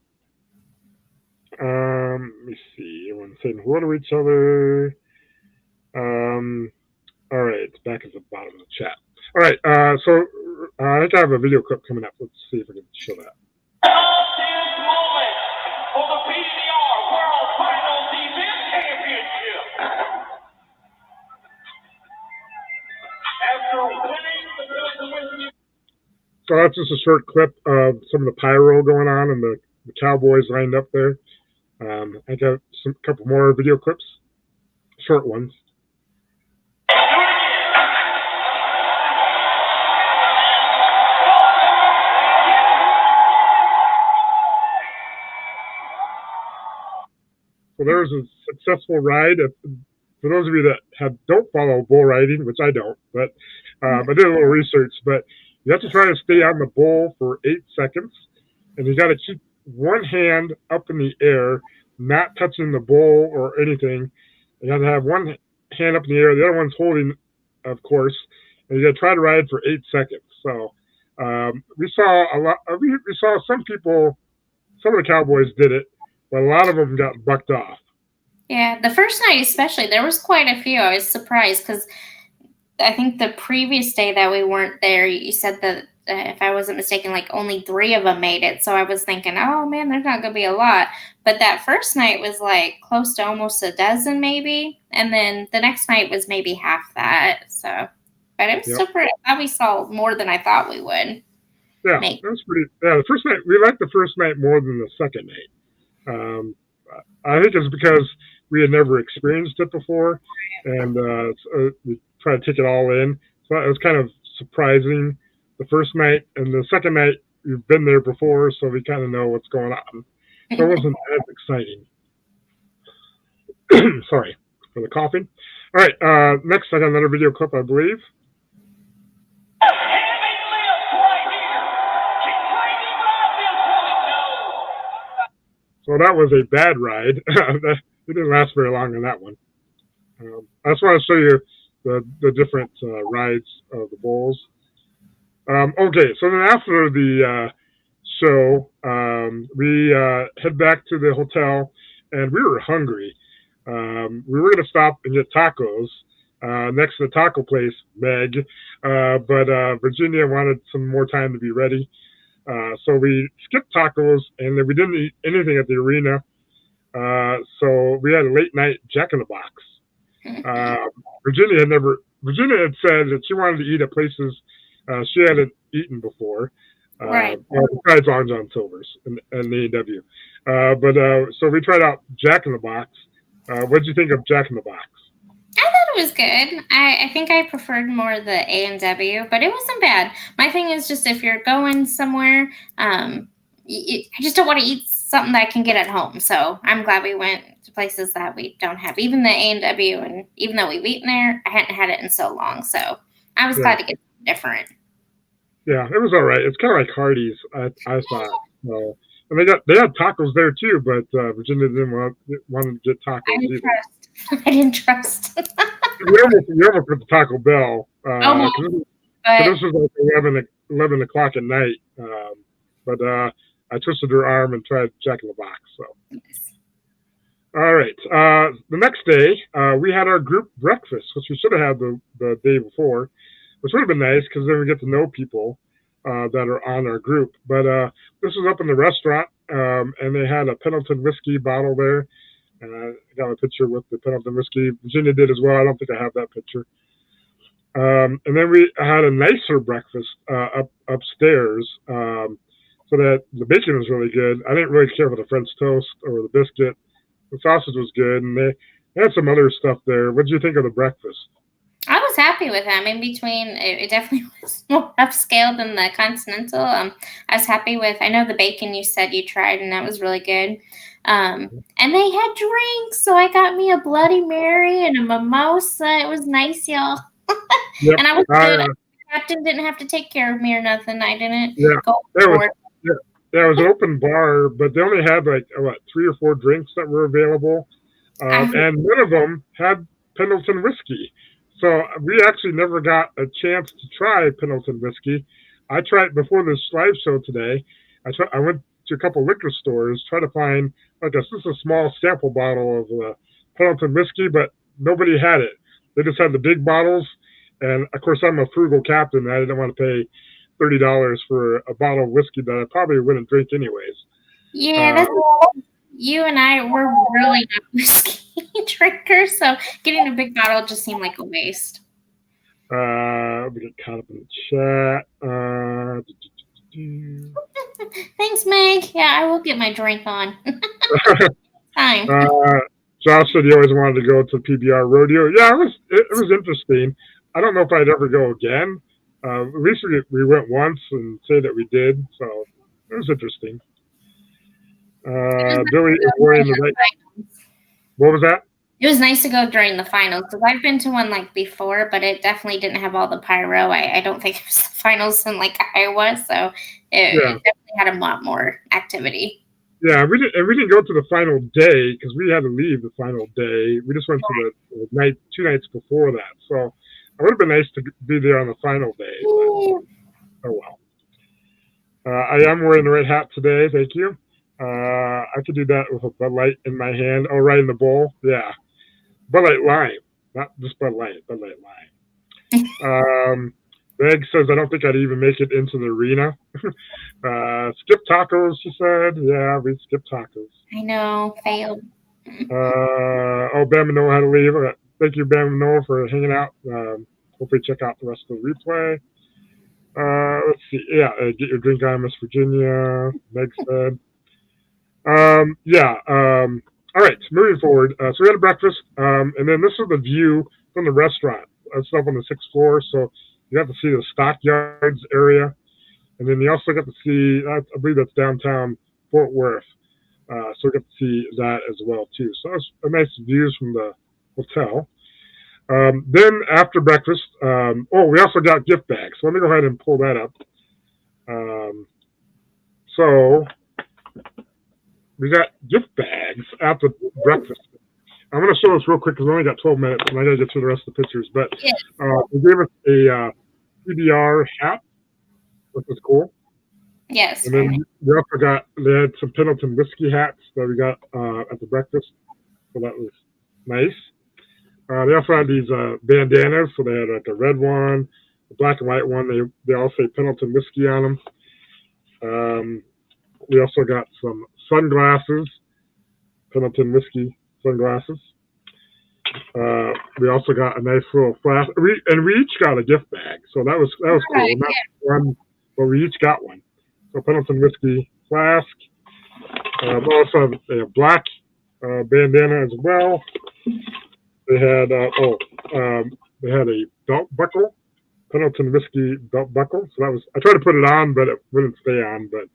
Let me see. Everyone's saying hello to each other. All right, back at the bottom of the chat. All right, so I think I have a video clip coming up. Let's see if I can show that. Moment for the PBR World Finals Event Championship. After winning the Whisky. So that's just a short clip of some of the pyro going on and the cowboys lined up there. I got a couple more video clips, short ones. So there was a successful ride. For those of you that don't follow bull riding, which I don't, but I did a little research, but you have to try to stay on the bull for 8 seconds, and you got to keep one hand up in the air, not touching the bull or anything. You have to have one hand up in the air, the other one's holding, of course, and you got to try to ride for 8 seconds. So we saw a lot. We saw some people, some of the cowboys did it, but a lot of them got bucked off. Yeah, the first night especially, there was quite a few. I was surprised because I think the previous day that we weren't there, you said that, if I wasn't mistaken, like only 3 of them made it. So I was thinking, oh man, there's not going to be a lot. But that first night was like close to almost a dozen maybe. And then the next night was maybe half that. So, but it was still pretty, we saw more than I thought we would. Yeah, that was pretty, the first night, we liked the first night more than the second night. I think it's because we had never experienced it before, and we tried to take it all in. So it was kind of surprising the first night, and the second night we've been there before, so we kind of know what's going on. So it wasn't as exciting. Sorry for the coughing. All right, next I got another video clip, I believe. So that was a bad ride. It didn't last very long on that one. I just want to show you the different rides of the bulls. Okay, so then after the show, we head back to the hotel, and we were hungry. We were going to stop and get tacos next to the taco place, Meg, but Virginia wanted some more time to be ready. So we skipped tacos, and then we didn't eat anything at the arena. So we had a late night Jack in the Box. Virginia had said that she wanted to eat at places she hadn't eaten before. Right. Besides Long John Silver's and the A&W. But so we tried out Jack in the Box. What did you think of Jack in the Box? I thought it was good. I think I preferred more the A&W, but it wasn't bad. My thing is just if you're going somewhere, I just don't want to eat something that I can get at home. So I'm glad we went to places that we don't have. Even the A&W, and even though we've eaten there, I hadn't had it in so long. So I was glad to get something different. Yeah, it was all right. It's kind of like Hardee's, I thought. So, and they had tacos there too, but Virginia didn't want to get tacos either. I didn't trust. we almost went to Taco Bell. This was like 11 o'clock at night. But I twisted her arm and tried Jack in the Box. So. Yes. All right. The next day, we had our group breakfast, which we should have had the day before, which would have been nice because then we get to know people that are on our group. But this was up in the restaurant, and they had a Pendleton whiskey bottle there. And I got a picture with the Pendleton whiskey. Virginia did as well. I don't think I have that picture. And then we had a nicer breakfast upstairs. So that the bacon was really good. I didn't really care for the French toast or the biscuit. The sausage was good, and they had some other stuff there. What did you think of the breakfast? I was happy with them. In between, it definitely was more upscale than the Continental. I was happy with. I know the bacon you said you tried, and that was really good. And they had drinks, so I got me a Bloody Mary and a mimosa. It was nice, y'all. Yep. And I was good. The captain didn't have to take care of me or nothing. I didn't go forward. Yeah, it was an open bar, but they only had like 3 or 4 drinks that were available, and one of them had Pendleton whiskey. So we actually never got a chance to try Pendleton whiskey. I tried before this live show today. I went to a couple liquor stores, tried to find just a small sample bottle of Pendleton whiskey, but nobody had it. They just had the big bottles, and of course I'm a frugal captain. And I didn't want to pay $30 for a bottle of whiskey that I probably wouldn't drink anyways. Yeah, you and I were really not whiskey drinkers, so getting a big bottle just seemed like a waste. We get caught up in the chat. Thanks, Meg. Yeah, I will get my drink on. Time. Josh said he always wanted to go to PBR Rodeo. Yeah, it was interesting. I don't know if I'd ever go again. At least we went once and say that we did, so it was interesting. Billy is wearing the right. What was that? It was nice to go during the finals because I've been to one before, but it definitely didn't have all the pyro. I don't think it was the finals in Iowa, so it definitely had a lot more activity. Yeah, we didn't go to the final day because we had to leave the final day. We just went to the 2 nights before that, so. It would have been nice to be there on the final day. But, oh well. I am wearing the red hat today. Thank you. I could do that with a Bud Light in my hand. Oh, right in the bowl. Yeah. Bud Light Lime. Not just Bud Light. Bud Light Lime. Meg says, I don't think I'd even make it into the arena. Skip tacos, she said. Yeah, we skipped tacos. I know. Failed. Bam and Noah had to leave. Thank you, Bam and Noah, for hanging out. Hopefully check out the rest of the replay. Let's see. Yeah, get your drink on, Miss Virginia. Meg said. All right, moving forward. So we had a breakfast, and then this is the view from the restaurant. It's up on the 6th floor, so you got to see the Stockyards area. And then you also got to see, I believe that's downtown Fort Worth. So we got to see that as well, too. So it's a nice views from the hotel. Then after breakfast, we also got gift bags. So let me go ahead and pull that up. So we got gift bags after breakfast. I'm going to show this real quick because we only got 12 minutes and I got to get through the rest of the pictures. But they gave us a PBR hat, which was cool. Yes. And then we also they had some Pendleton whiskey hats that we got at the breakfast. So that was nice. They also had these bandanas. So they had a red one, a black and white one. They all say Pendleton whiskey on them. We also got some sunglasses, Pendleton whiskey sunglasses. We also got a nice little flask. We each got a gift bag. So that was cool. Right, Not one, but we each got one. So Pendleton whiskey flask. We also have a black bandana as well. They had a belt buckle, Pendleton whiskey belt buckle. So that was, I tried to put it on, but it wouldn't stay on. But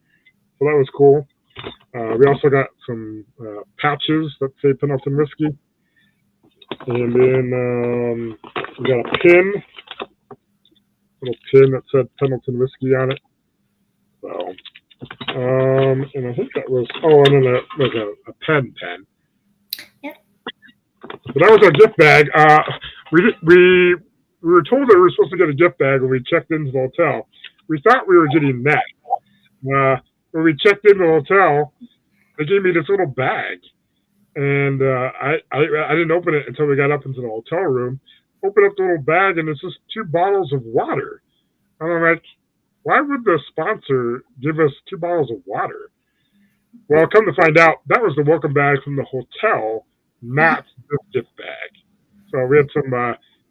so that was cool. We also got some patches that say Pendleton whiskey, and then we got a little pin that said Pendleton whiskey on it. So, and I think that was and then a pen. Yeah. But that was our gift bag. We were told that we were supposed to get a gift bag when we checked into the hotel. We thought we were getting that. When we checked into the hotel, they gave me this little bag, and I didn't open it until we got up into the hotel room. Open up the little bag, and it's just 2 bottles of water. And I'm like, why would the sponsor give us 2 bottles of water? Well, come to find out, that was the welcome bag from the hotel, not this gift bag. So we had some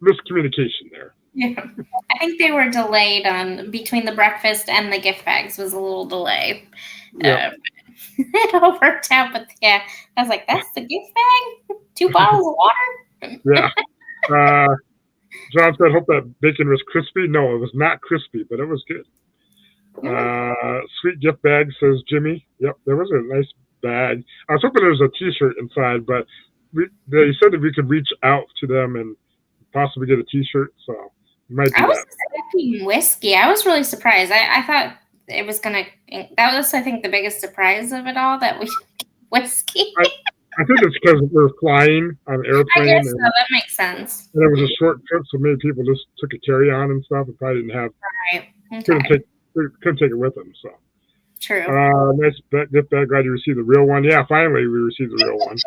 miscommunication there. Yeah. I think they were delayed on between the breakfast and the gift bags was a little delay. Yeah. It all worked out, but yeah, I was like, that's the gift bag? 2 bottles of water? Yeah. John said, hope that bacon was crispy. No, it was not crispy, but it was good. Sweet gift bag, says Jimmy. Yep, there was a nice bag. I was hoping there was a T-shirt inside, but they said that we could reach out to them and possibly get a T-shirt, so we might do I was that. expecting whiskey. I was really surprised. I thought it was going to, that was, I think, the biggest surprise of it all, that we whiskey. I think it's because we're flying on an airplane. I guess so. That makes sense. And it was a short trip, so many people just took a carry-on and stuff and probably didn't have, Right. couldn't take it with them, so. True. Nice gift bag. Glad you received the real one. Yeah, finally we received the real one.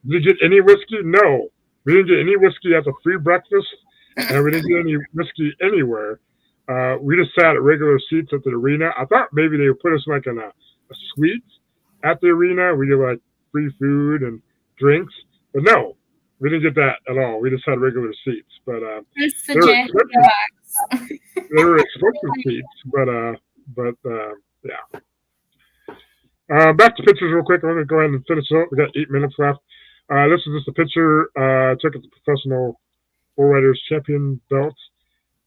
Did you get any whiskey? No. We didn't get any whiskey at the free breakfast, and we didn't get any whiskey anywhere. We just sat at regular seats at the arena. I thought maybe they would put us like in a suite at the arena. We get like free food and drinks, but no, we didn't get that at all. We just had regular seats, but they were expensive seats, but yeah. Back to pictures real quick. I'm going to go ahead and finish up. We got 8 minutes left. This is just a picture I took at the Professional Bull Riders Champion belts.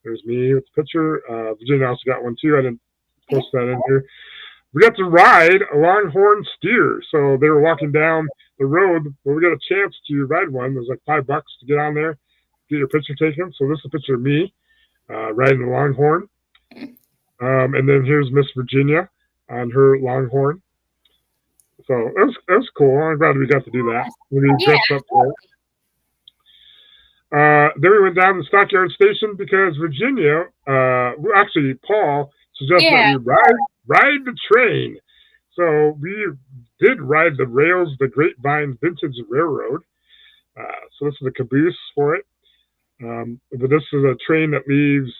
There's me with the picture. Virginia also got one too. I didn't post that in here. We got to ride a longhorn steer. So they were walking down the road, but we got a chance to ride one. It was like $5 to get on there, get your picture taken. So this is a picture of me riding the longhorn. And then here's Miss Virginia on her longhorn. So it was cool. I'm glad we got to do that. We dressed up for it. Then we went down to the Stockyards station because Virginia, actually Paul suggested that we ride the train. So we did ride the rails, the Grapevine Vintage Railroad. So this is the caboose for it. But this is a train that leaves,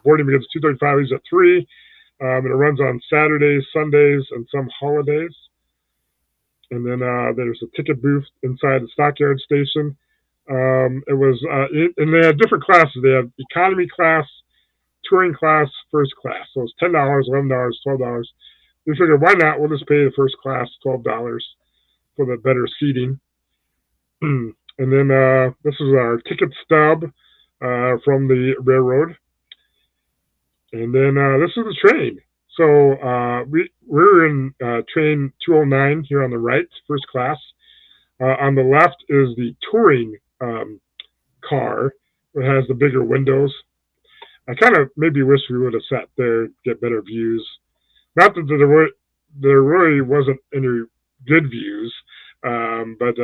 boarding begins at 2:35, leaves at 3. And it runs on Saturdays, Sundays, and some holidays. And then there's a ticket booth inside the Stockyards station. It was, and they had different classes. They have economy class, touring class, first class. So it's $10, $11, $12. We figured, why not? We'll just pay the first class $12 for the better seating. And then this is our ticket stub from the railroad. And then this is the train. So we're in train 209 here on the right, first class. On the left is the touring car. It has the bigger windows. I kind of maybe wish we would have sat there, get better views. Not that there really wasn't any good views, but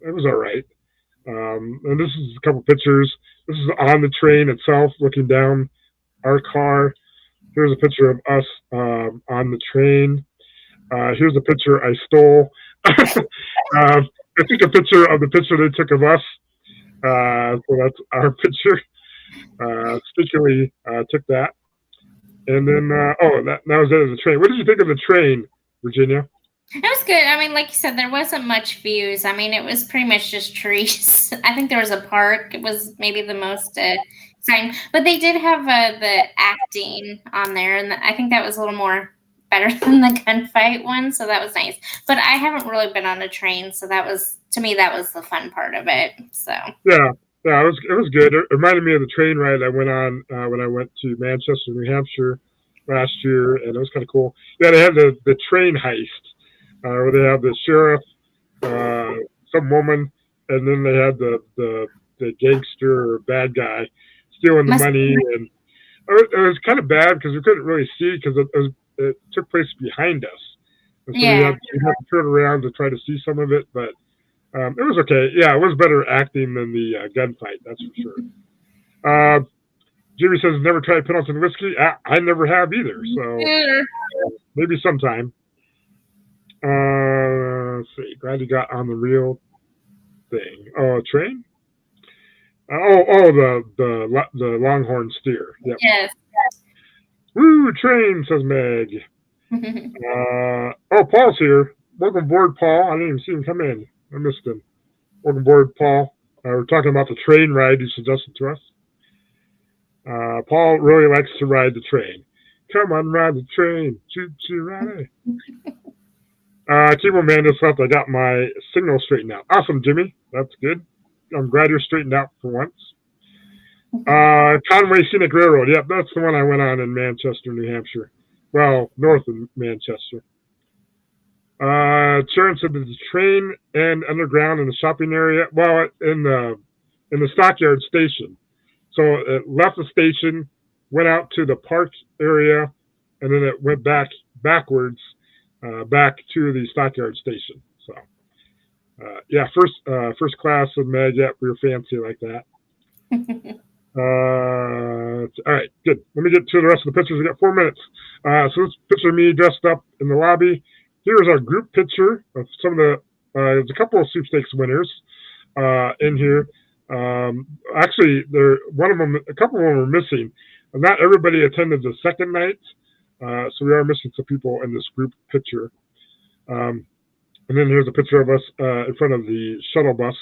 it was all right. And this is a couple pictures. This is on the train itself, looking down our car. Here's a picture of us on the train. Here's a picture I stole. I took a picture of the picture they took of us. So that's our picture. Stickily took that. And then, that was it of the train. What did you think of the train, Virginia? It was good. I mean, like you said, there wasn't much views. I mean, it was pretty much just trees. I think there was a park. It was maybe the most exciting. But they did have the acting on there, and I think that was a little more better than the gunfight one, so that was nice. But I haven't really been on a train, so that was, to me, that was the fun part of it. So yeah, it was good. It reminded me of the train ride I went on when I went to Manchester, New Hampshire last year, and it was kind of cool. Yeah, they had the train heist. Where they have the sheriff, some woman, and then they had the gangster or bad guy stealing the money, and it was kind of bad because we couldn't really see because it took place behind us. And so we had to turn around to try to see some of it, but it was okay. Yeah, it was better acting than the gunfight, that's for sure. Jimmy says never tried Pendleton whiskey. I never have either, so maybe sometime. Let's see. Glad you got on the real thing. Oh, a train? The Longhorn steer. Yep. Yes. Woo, train, says Meg. Paul's here. Welcome aboard, Paul. I didn't even see him come in. I missed him. Welcome aboard, Paul. we're talking about the train ride you suggested to us. Paul really likes to ride the train. Come on, ride the train. Choo-choo, ride it. Keyboard Man just left. I got my signal straightened out. Awesome, Jimmy. That's good. I'm glad you're straightened out for once. Conway Scenic Railroad. Yep, that's the one I went on in Manchester, New Hampshire. Well, north of Manchester. Sharon said that the train and underground in the shopping area. Well, in the Stockyards station. So it left the station, went out to the park area, and then it went backwards, back to the Stockyards station. So, yeah, first class of Meg. Yep, we were fancy like that. All right, good. Let me get to the rest of the pictures. We got 4 minutes. So this picture of me dressed up in the lobby. Here's our group picture of some of the. There's a couple of sweepstakes winners in here. Actually, a couple of them were missing. Not everybody attended the second night, so we are missing some people in this group picture. And then here's a picture of us in front of the shuttle bus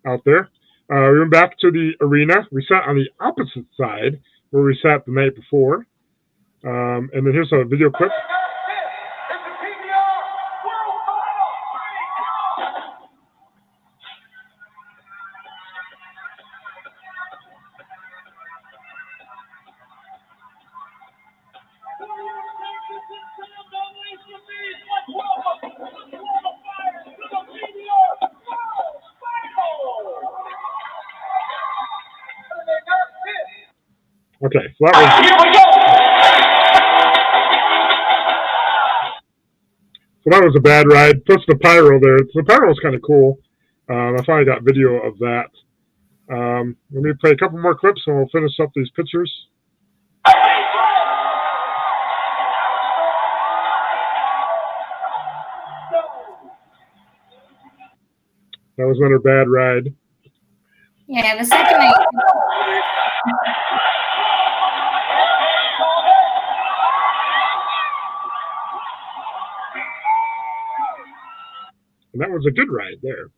out there. We went back to the arena. We sat on the opposite side where we sat the night before. And then here's a video clip. It's the PBR World Finals. Okay, so that was. Here we go. So that was a bad ride. Plus the pyro there. So the pyro was kind of cool. I finally got video of that. Let me play a couple more clips and we'll finish up these pictures. That was another bad ride. Yeah, the second night. And that was a good ride there.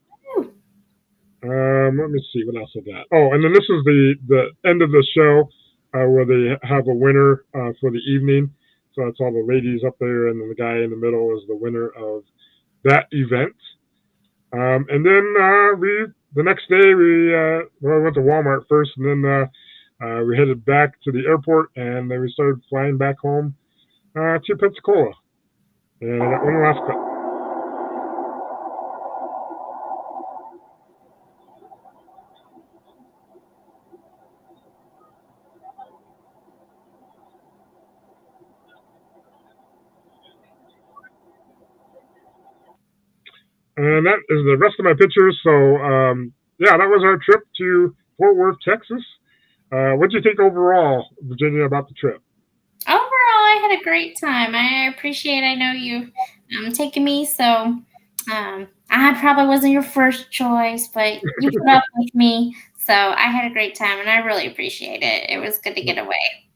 Let me see what else I got. Oh, and then this is the end of the show where they have a winner for the evening. So that's all the ladies up there, and then the guy in the middle is the winner of that event. And then the next day we went to Walmart first, and then we headed back to the airport, and then we started flying back home to Pensacola. And I got one last clip. And that is the rest of my pictures. So, yeah, that was our trip to Fort Worth, Texas. What did you think overall, Virginia, about the trip? Overall, I had a great time. I know you taking me, so I probably wasn't your first choice, but you put up with me. So I had a great time, and I really appreciate it. It was good to get away.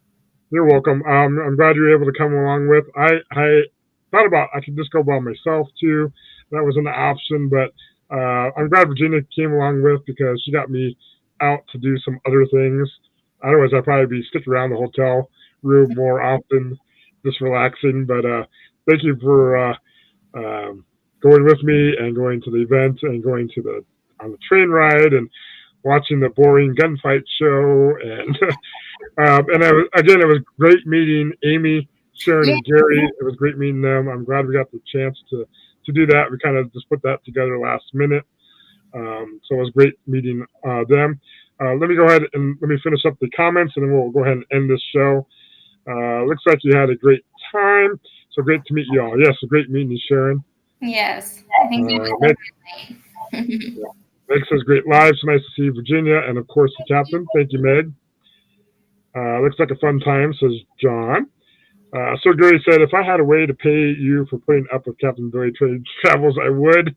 You're welcome. I'm glad you were able to come along with. I thought about I could just go by myself, too. That was an option, but I'm glad Virginia came along with because she got me out to do some other things. Otherwise, I'd probably be sticking around the hotel room more often, just relaxing. But thank you for going with me and going to the event and going to on the train ride and watching the boring gunfight show. And it was great meeting Amy, Sharon, and Gary. It was great meeting them. I'm glad we got the chance to do that. We kind of just put that together last minute. So it was great meeting them. Let me go ahead and let me finish up the comments, and then we'll go ahead and end this show. Looks like you had a great time. So great to meet you all. Yes, a great meeting you, Sharon. Yes. I think Meg says great live. So nice to see you, Virginia, and of course the captain. Thank you, Meg. Looks like a fun time, says John. So Gary said, if I had a way to pay you for putting up with Captain Billy Trade Travels, I would.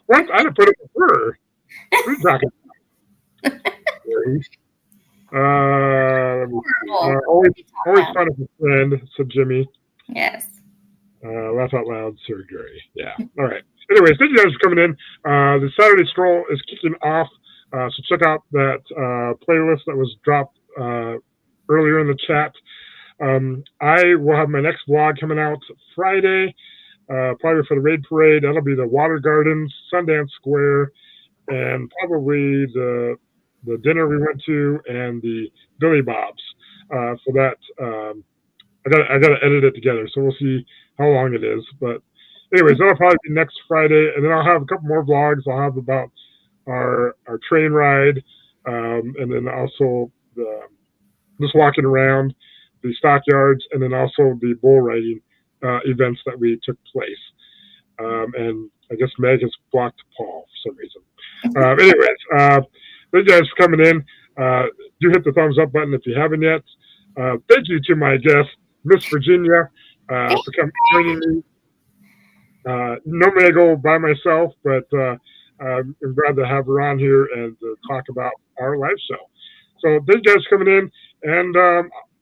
What? I'd have put it with her. What are you talking about? Always fun as a friend, said Jimmy. Yes. Laugh out loud, Sir Gary. Yeah. All right. Anyways, thank you guys for coming in. The Saturday Stroll is kicking off So check out that playlist that was dropped earlier in the chat. I will have my next vlog coming out Friday, probably for the Raid Parade. That'll be the Water Gardens, Sundance Square, and probably the dinner we went to and the Billy Bob's. For that, I gotta edit it together, so we'll see how long it is. But anyways, that'll probably be next Friday, and then I'll have a couple more vlogs. I'll have about our train ride, and then also just walking around the Stockyards, and then also the bull riding events that we took place. And I guess Meg has blocked Paul for some reason. Anyways, thank you guys for coming in. Do hit the thumbs up button if you haven't yet. Thank you to my guest, Miss Virginia, for joining me. Normally I go by myself, but I'm glad to have her on here and talk about our live show. So thank you guys for coming in. And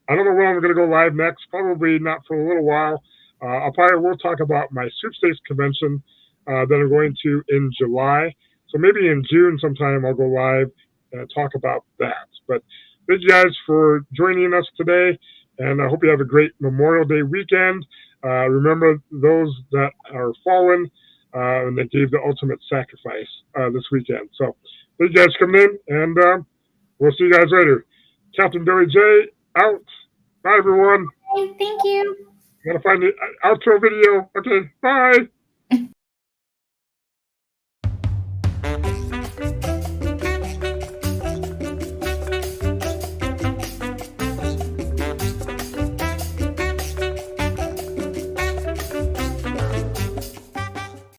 I don't know when I'm going to go live next. Probably not for a little while. I probably will talk about my Sweepstakes convention that I'm going to in July. So maybe in June sometime I'll go live and talk about that. But thank you guys for joining us today, and I hope you have a great Memorial Day weekend. Remember those that are fallen and that gave the ultimate sacrifice this weekend. So thank you guys for coming in, and we'll see you guys later. Captain Billy J out. Bye, everyone. Thank you. Gotta find the outro video. Okay, bye.